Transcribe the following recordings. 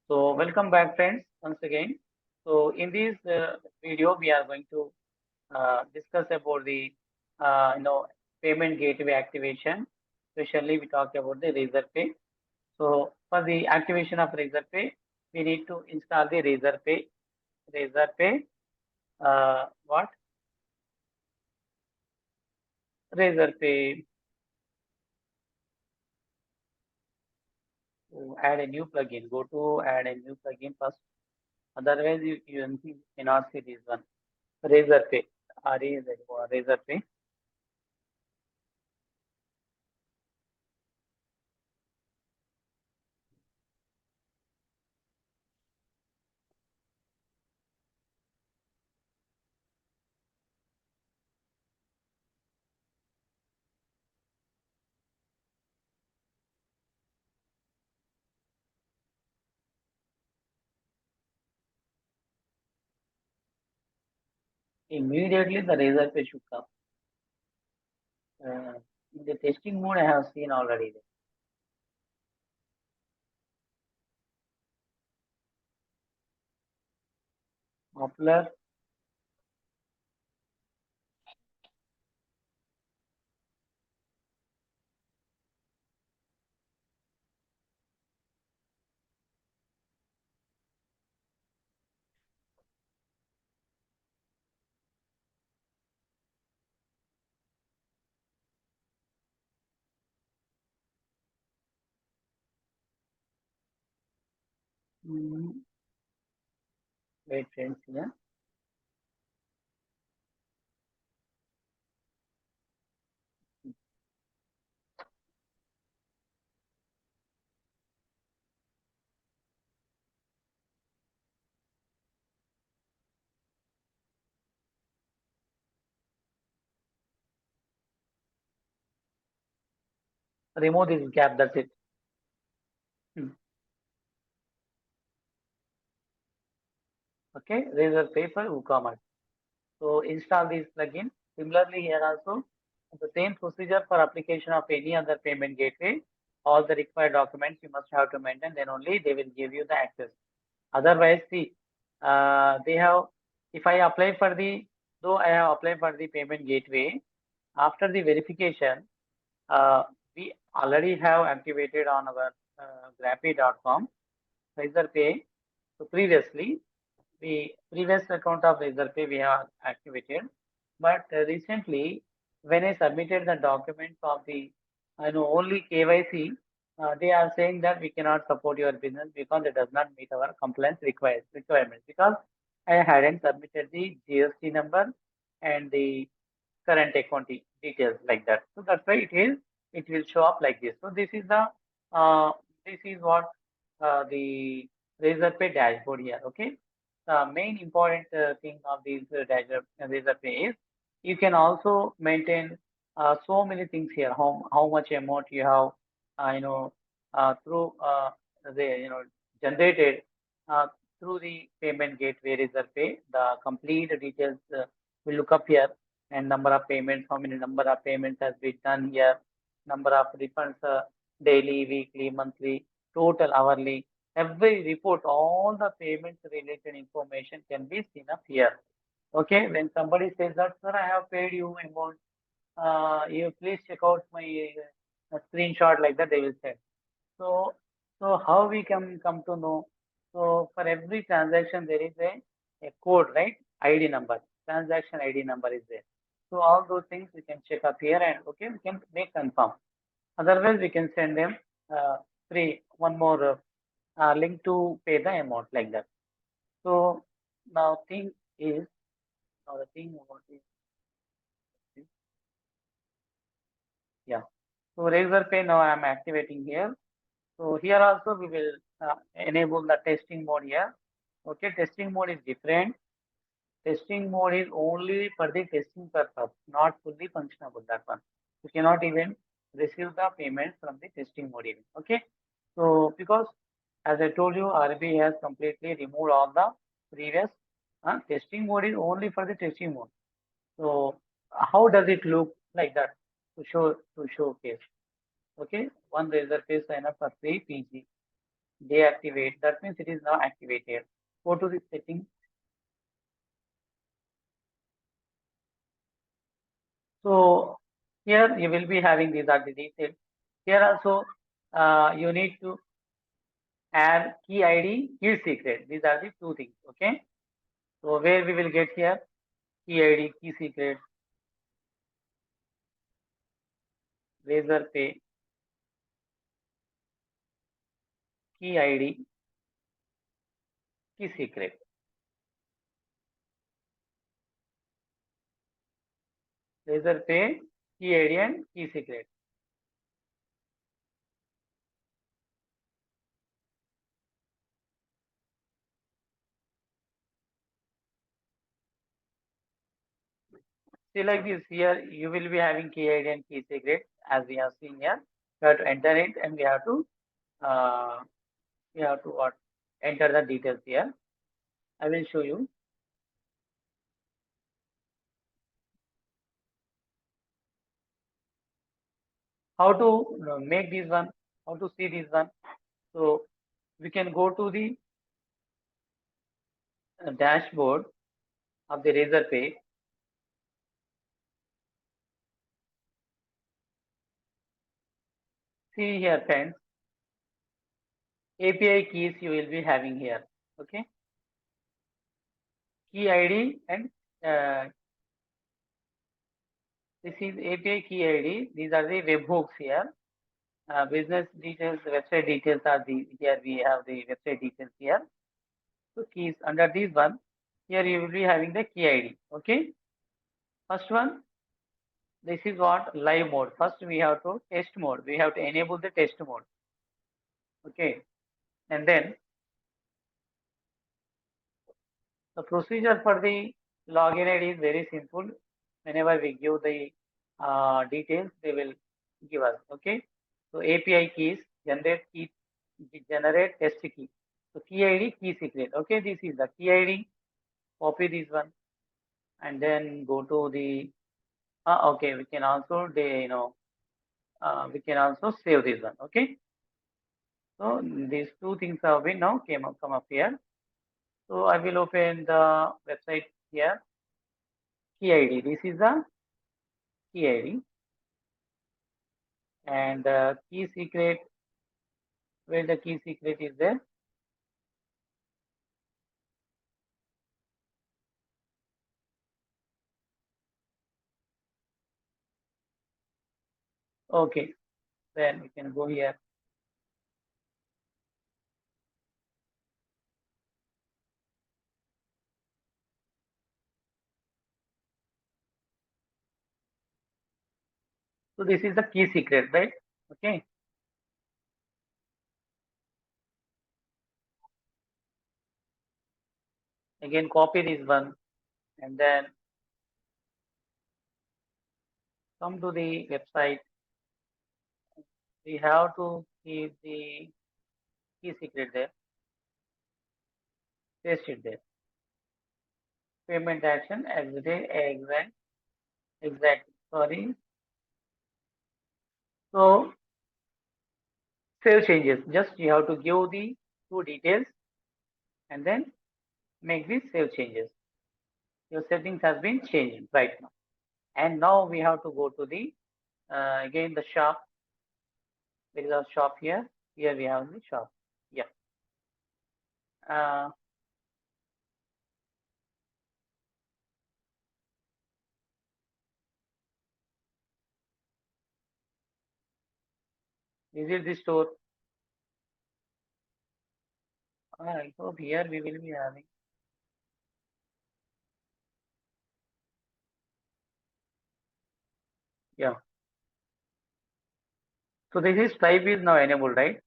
So welcome back, friends, once again. So in this video, we are going to discuss about the payment gateway activation. Especially, we talk about the RazorPay. So for the activation of RazorPay, we need to install the RazorPay. RazorPay, what? RazorPay. To add a new plugin. Go to add a new plugin first. Otherwise, you cannot see this one. RazorPay. RazorPay. Immediately the RazorPay should come. In the testing mode, I have seen already. Popular. Mm, wait, friends, here. Remove this gap. That's it. Hmm. Okay, RazorPay for WooCommerce. So install this plugin. Similarly, here also the same procedure for application of any other payment gateway. All the required documents you must have to maintain. Then only they will give you the access. Otherwise, see, they have. If I apply for the, though I have applied for the payment gateway, after the verification, uh, we already have activated on our Graphy.com RazorPay. So previously, the previous account of RazorPay we have activated, but recently, when I submitted the documents of the, I know only KYC, they are saying that we cannot support your business because it does not meet our compliance requirements because I hadn't submitted the GST number and the current account details like that. So that's why it will show up like this. So uh, this is what the RazorPay dashboard here. Okay, the main important thing of this RazorPay is you can also maintain so many things here. How much amount you have, through the generated uh, through the payment gateway RazorPay. The complete details will look up here, and number of payments, how many number of payments has been done here, number of refunds, daily, weekly, monthly, total, hourly, every report, all the payments related information can be seen up here. Okay, when somebody says that, sir, I have paid you amount, you please check out my screenshot like that, they will say. So, so how we can come to know? So for every transaction, there is a code, right? ID number, transaction ID number is there. So all those things we can check up here and okay, we can make confirm. Otherwise, we can send them free one more link to pay the amount like that. So now thing is now the thing about is yeah. So RazorPay now I am activating here. So here also we will enable the testing mode here. Okay, testing mode is different. Testing mode is only for the testing purpose, not fully functionable. That one you cannot even receive the payment from the testing mode even. Okay, so because as I told you, RBI has completely removed all the previous testing mode is only for the testing mode. So how does it look like that to showcase? Okay, one RazorPay sign up for free PG. deactivate. That means it is now activated. Go to the settings. So here you will be having these are the details. Here also you need to add key ID, key secret. These are the two things. Okay. So where we will get here key ID, key secret, RazorPay, key ID, key secret. RazorPay, key ID and key secret. See like this here, you will be having key ID and key secret as we have seen here. You have to enter it and uh, we have to what enter the details here. I will show you how to make this one, how to see this one. So we can go to the dashboard of the RazorPay. See here, friends, API keys you will be having here. Okay, key ID and uh, this is API key ID. These are the webhooks here. Business details, website details are the here we have the website details here. So keys under this one, here you will be having the key ID. Okay, first one, this is what live mode. First we have to test mode. We have to enable the test mode. Okay, and then the procedure for the login ID is very simple. Whenever we give the details, they will give us. Okay, so API keys generate test key. So key ID, key secret. Okay, this is the key ID. Copy this one and then go to the. Okay, we can also we can also save this one. Okay, so these two things have been now come up here. So I will open the website here. Key ID. This is the key ID and key secret. Where the key secret is there. Okay, then we can go here. So this is the key secret, right? Okay. Again, copy this one and then come to the website. We have to keep the key secret there. Paste it there. Payment action, exact. Sorry. So save changes. Just you have to give the two details and then make these save changes. Your settings has been changed right now. And now we have to go to the again the shop. There is a shop here. Here we have the shop. Yeah. Uh, visit the store. I hope here we will be having. Yeah. So this is Stripe is now enabled, right?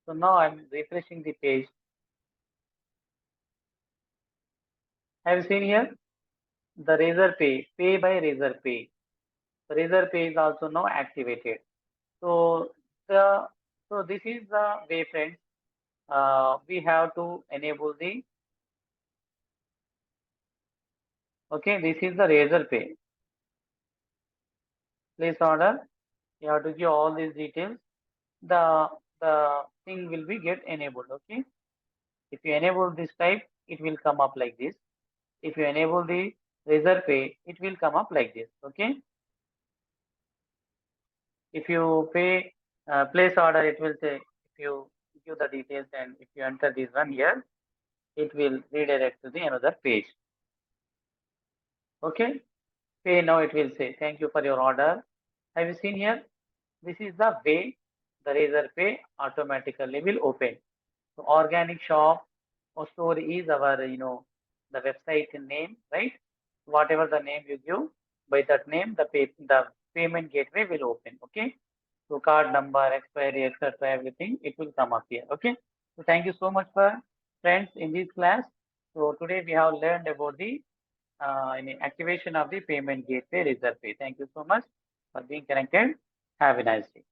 So now I'm refreshing the page. Have you seen here the RazorPay, pay by RazorPay. The RazorPay is also now activated. So the this is the way, friends. We have to enable the. Okay, this is the RazorPay. Place order. You have to give all these details. The thing will be get enabled. Okay. If you enable this type, it will come up like this. If you enable the RazorPay, it will come up like this. Okay. If you pay place order, it will say if you give the details and if you enter this one here, it will redirect to the another page. Okay. Pay now, it will say thank you for your order. Have you seen here? This is the way the RazorPay automatically will open. So organic shop or store is our, the website name, right? Whatever the name you give, by that name, the payment gateway will open. Okay. So card number, expiry, etc., everything, it will come up here. Okay. So thank you so much for friends in this class. So today we have learned about the activation of the payment gateway RazorPay. Thank you so much for being connected. Have a nice day.